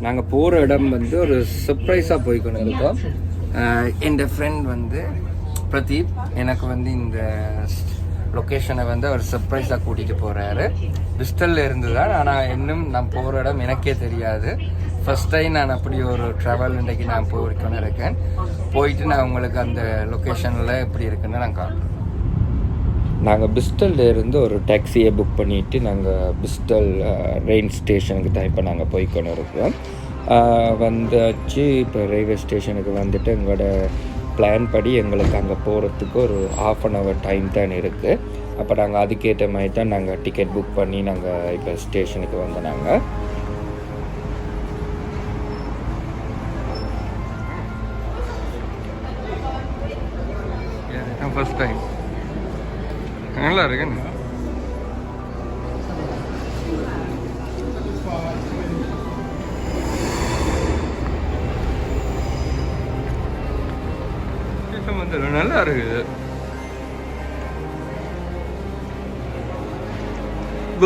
நாங்கள் போகிற இடம் வந்து ஒரு சர்ப்ரைஸாக போய்க்கொண்டு இருக்கோம். என் ஃப்ரெண்ட் வந்து பிரதீப் எனக்கு வந்து இந்த லொக்கேஷனை வந்து அவர் சர்ப்ரைஸாக கூட்டிகிட்டு போகிறாரு. பிஸ்டலில் இருந்து தான், ஆனால் இன்னும் நான் போகிற இடம் எனக்கே தெரியாது. ஃபஸ்ட் டைம் நான் அப்படி ஒரு ட்ராவல் இன்றைக்கு நான் போய்க்கொண்டு இருக்கேன். போயிட்டு நான் உங்களுக்கு அந்த லொக்கேஷனில் எப்படி இருக்குன்னு நான் காட்டுறேன். நாங்கள் பிஸ்டலில் இருந்து ஒரு டாக்ஸியை புக் பண்ணிவிட்டு நாங்கள் பிஸ்டல் ரெயின் ஸ்டேஷனுக்கு தான் இப்போ நாங்கள் போய்க்கொண்டு இருக்கோம். வந்தாச்சு. இப்போ ரயில்வே ஸ்டேஷனுக்கு வந்துட்டு எங்களோட பிளான் படி எங்களுக்கு அங்கே போகிறதுக்கு ஒரு 1/2 hour டைம் தான் இருக்குது. அப்போ நாங்கள் அதுக்கேற்ற மாதிரி தான் நாங்கள் டிக்கெட் புக் பண்ணி நாங்கள் இப்போ ஸ்டேஷனுக்கு வந்தோம். நாங்கள் ஃபஸ்ட் டைம் நல்லா இருக்கு. நல்லா இருக்குது.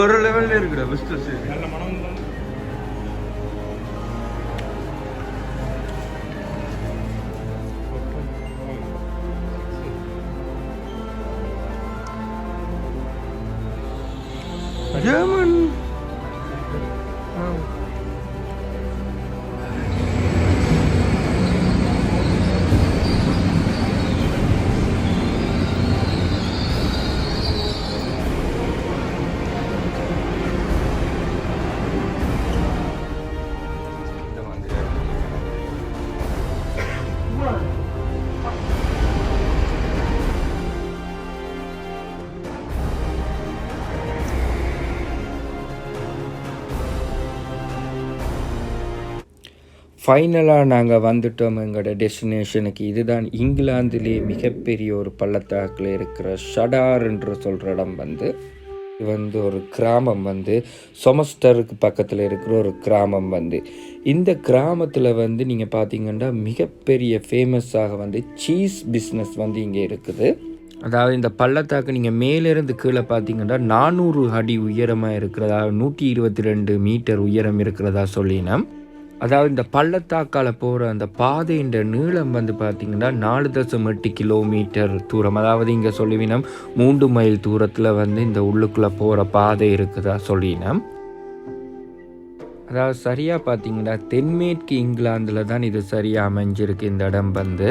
ஒரு லெவல்ல இருக்குடா பிஸ்டஸ். நல்ல மனம் தான். German. ஃபைனலாக நாங்கள் வந்துட்டோம் எங்களோட டெஸ்டினேஷனுக்கு. இதுதான் இங்கிலாந்துலேயே மிகப்பெரிய ஒரு பள்ளத்தாக்கில் இருக்கிற ஷடார் என்று சொல்கிற இடம். வந்து இது வந்து ஒரு கிராமம், வந்து சொமஸ்டருக்கு பக்கத்தில் இருக்கிற ஒரு கிராமம். வந்து இந்த கிராமத்தில் வந்து நீங்கள் பார்த்தீங்கன்னா மிகப்பெரிய ஃபேமஸாக வந்து சீஸ் பிஸ்னஸ் வந்து இங்கே இருக்குது. அதாவது இந்த பள்ளத்தாக்கு நீங்கள் மேலேருந்து கீழே பார்த்தீங்கன்னா 400 அடி உயரமாக இருக்கிறதா, 122 மீட்டர் உயரம் இருக்கிறதா சொல்லினோம். அதாவது இந்த பள்ளத்தாக்கால் போகிற அந்த பாதையின் நீளம் வந்து பார்த்திங்கன்னா 4.8 கிலோமீட்டர் தூரம். அதாவது இங்கே சொல்லிவினோம் 3 மைல் தூரத்தில் வந்து இந்த உள்ளுக்குள்ளே போகிற பாதை இருக்குதா சொல்லினோம். அதாவது சரியாக பார்த்திங்கன்னா தென்மேற்கு இங்கிலாந்தில் தான் இது சரியாக அமைஞ்சிருக்கு இந்த இடம். வந்து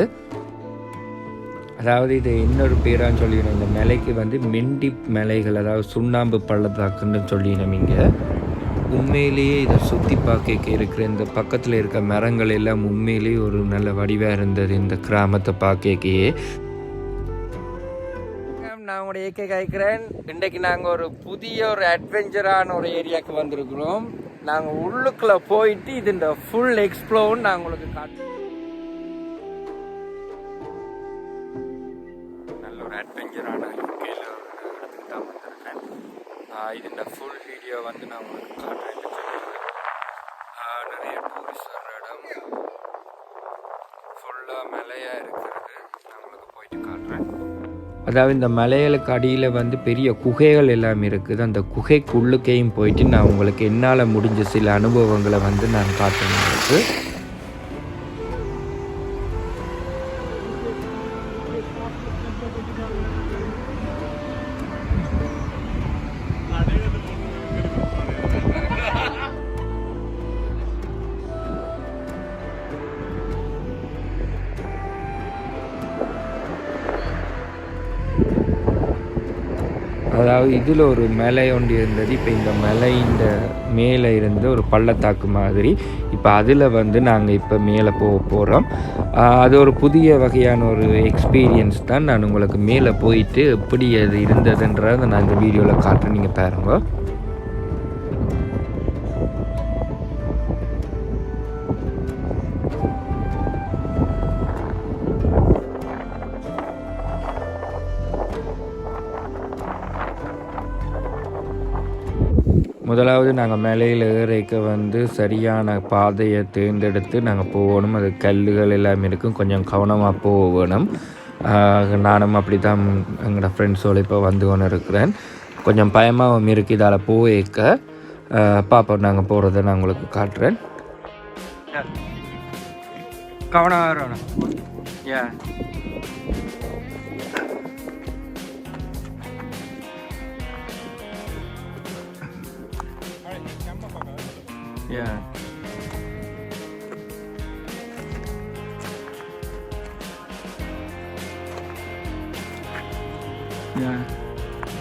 அதாவது இது இன்னொரு பேரான்னு சொல்லிடணும். இந்த மலைக்கு வந்து மெண்டிப் மலைகள், அதாவது சுண்ணாம்பு பள்ளத்தாக்குன்னு சொல்லினோம். இங்கே உண்மையிலேயே இதை சுற்றி பார்க்க இருக்கிற இந்த பக்கத்தில் இருக்க மரங்கள் எல்லாம் உண்மையிலேயே ஒரு நல்ல வடிவாக இருந்தது இந்த கிராமத்தை பார்க்கையே. நான் உங்களோட ஏகே காய்க்கிறேன். இன்றைக்கு நாங்கள் ஒரு புதிய ஒரு அட்வென்ச்சரான ஒரு ஏரியாவுக்கு வந்திருக்கிறோம். நாங்கள் உள்ளுக்குள்ளே போயிட்டு இது இந்த ஃபுல் எக்ஸ்ப்ளோர் நான் உங்களுக்கு காட்டுறேன். நல்ல ஒரு அட்வென்ச்சரான யூகேல இடத்துக்கு தான் வந்திருக்கேன். இது இந்த ஃபுல் வீடியோ வந்து நான் உங்களுக்கு காட்டுறேன். நிறைய டூரிஸ்ட் வர்ற இடம், ஃபுல்லாக மலையாக இருக்கிறது. நான் உங்களுக்கு போயிட்டு காட்டுறேன். அதாவது இந்த மலைகளுக்கு அடியில் வந்து பெரிய குகைகள் எல்லாம் இருக்குது. அந்த குகைக்குள்ளுக்கையும் போயிட்டு நான் உங்களுக்கு என்னால் முடிஞ்ச சில அனுபவங்களை வந்து நான் காட்டுறேன் உங்களுக்கு. அதாவது இதில் ஒரு மலை ஒன்று இருந்தது. இப்போ இந்த மலையின் மேலே இருந்த ஒரு பள்ளத்தாக்கு மாதிரி இப்போ அதில் வந்து நாங்கள் இப்போ மேலே போகிறோம். அது ஒரு புதிய வகையான ஒரு எக்ஸ்பீரியன்ஸ் தான். நான் உங்களுக்கு மேலே போயிட்டு எப்படி அது இருந்ததுன்றதை நான் இந்த வீடியோவில் காட்டுறேன், நீங்கள் பாருங்க. முதலாவது நாங்கள் மேலையில் ஏறைக்க வந்து சரியான பாதையை தேர்ந்தெடுத்து நாங்கள் போகணும். அது கல்லுகள் எல்லாமே இருக்கும், கொஞ்சம் கவனமாக போகணும். நானும் அப்படி தான் எங்களோட ஃப்ரெண்ட்ஸோடு இப்போ வந்து கொண்டு இருக்கிறேன். கொஞ்சம் பயமாகவும் இருக்குது இதால் போய்க்க. பாப்பா நாங்கள் போகிறத நான் உங்களுக்கு காட்டுறேன். கவனம் வரணும். ஏன்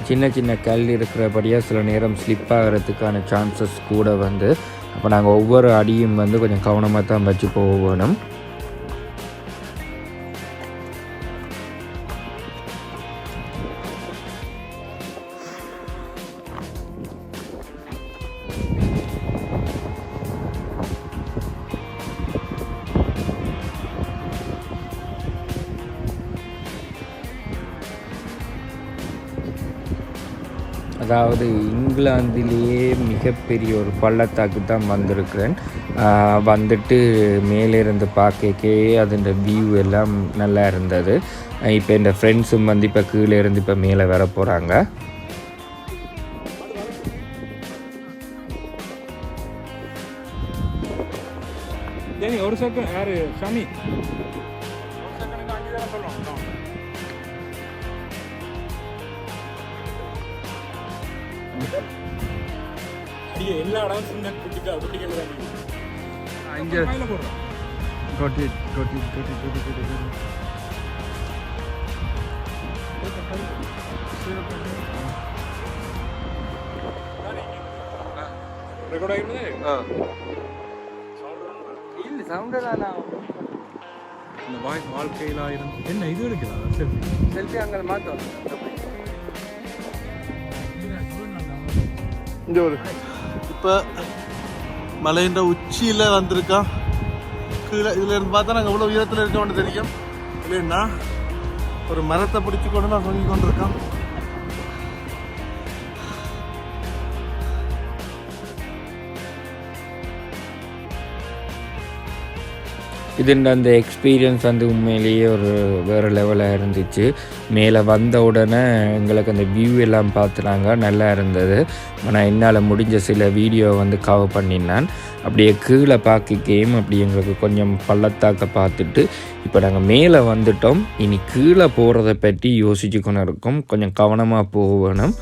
சின்ன சின்ன கல் இருக்கிறபடியாக சில நேரம் ஸ்லிப் ஆகிறதுக்கான சான்சஸ் கூட வந்து, அப்போ நாங்கள் ஒவ்வொரு அடியும் வந்து கொஞ்சம் கவனமாக தான் வச்சு போக வேணும். அதாவது இங்கிலாந்திலேயே மிகப்பெரிய ஒரு பள்ளத்தாக்கு தான் வந்திருக்கிறேன். வந்துட்டு மேலேருந்து பார்க்கே அதோட வியூ எல்லாம் நல்லா இருந்தது. இப்போ என் ஃப்ரெண்ட்ஸும் வந்து இப்போ கீழே இருந்து இப்போ மேலே வர போகிறாங்க. ஒரு செகண்ட் யாரு சாமி எல்லா இடம் சின்ன குட்டிகள் வாழ்க்கையிலாயிரம் என்ன இது எடுக்கலாம் செல்ஃபி அங்கே மாற்றோம். இந்த ஒரு இப்போ மலைன்ற உச்சியில் வந்திருக்கோம். கீழே இதில் இருந்து பார்த்தா நாங்கள் எவ்வளோ உயரத்தில் இருக்கோம்னு தெரியும். இல்லைன்னா ஒரு மரத்தை பிடிச்சி கொண்டு நான் சொல்லி கொண்டிருக்கோம். இதுன்ற அந்த எக்ஸ்பீரியன்ஸ் வந்து உண்மையிலேயே ஒரு வேறு லெவலாக இருந்துச்சு. மேலே வந்த உடனே எங்களுக்கு அந்த வியூ எல்லாம் பார்த்துனாங்க, நல்லா இருந்தது. நான் என்னால் முடிஞ்ச சில வீடியோ வந்து கவர் பண்ணினேன். அப்படியே கீழே பார்க்க அப்படி எங்களுக்கு கொஞ்சம் பள்ளத்தாக்க பார்த்துட்டு இப்போ நாங்கள் மேலே வந்துட்டோம். இனி கீழே போகிறத பற்றி யோசிச்சு கொண்டு இருக்கோம். கொஞ்சம் கவனமாக போகணும்.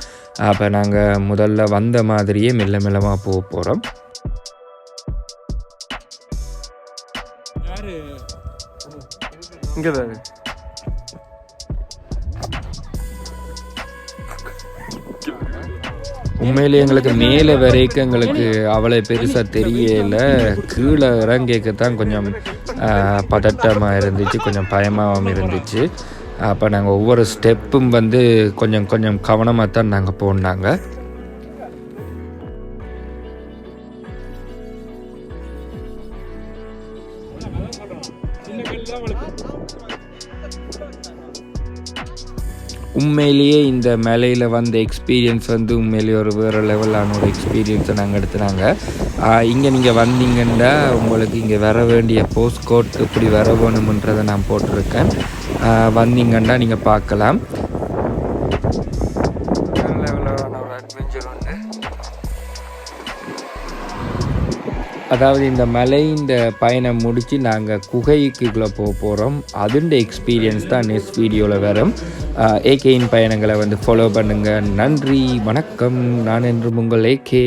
அப்போ நாங்கள் முதல்ல வந்த மாதிரியே மெல்ல மெல்லமாக போக போகிறோம். இங்கே உண்மையிலே எங்களுக்கு மேலே வரைக்கும் எங்களுக்கு அவ்வளோ பெருசாக தெரியல. கீழே இறங்கிக்கத்தான் கொஞ்சம் பதட்டமாக இருந்துச்சு, கொஞ்சம் பயமாகவும் இருந்துச்சு. அப்போ நாங்கள் ஒவ்வொரு ஸ்டெப்பும் வந்து கொஞ்சம் கொஞ்சம் கவனமாக தான் நாங்கள் போனாங்க. உண்மையிலேயே இந்த மலையில் வந்த எக்ஸ்பீரியன்ஸ் வந்து உண்மையிலேயே ஒரு வேறு லெவலான ஒரு எக்ஸ்பீரியன்ஸை நாங்கள் எடுத்துனாங்க. இங்கே நீங்கள் வந்தீங்கன்னா உங்களுக்கு இங்கே வர வேண்டிய போஸ்ட் கோட் எப்படி வர வேணுமன்றதை நான் போட்டிருக்கேன். வந்தீங்கன்னா நீங்கள் பார்க்கலாம். அதாவது இந்த மலை இந்த பயணம் முடித்து நாங்கள் குகைக்குள்ளே போகிறோம். அதுண்ட எக்ஸ்பீரியன்ஸ் தான் நெக்ஸ்ட் வீடியோவில் வரும். ஏகேயின் பயணங்களை வந்து ஃபாலோ பண்ணுங்கள். நன்றி, வணக்கம். நான் என்றும் உங்கள் ஏகே.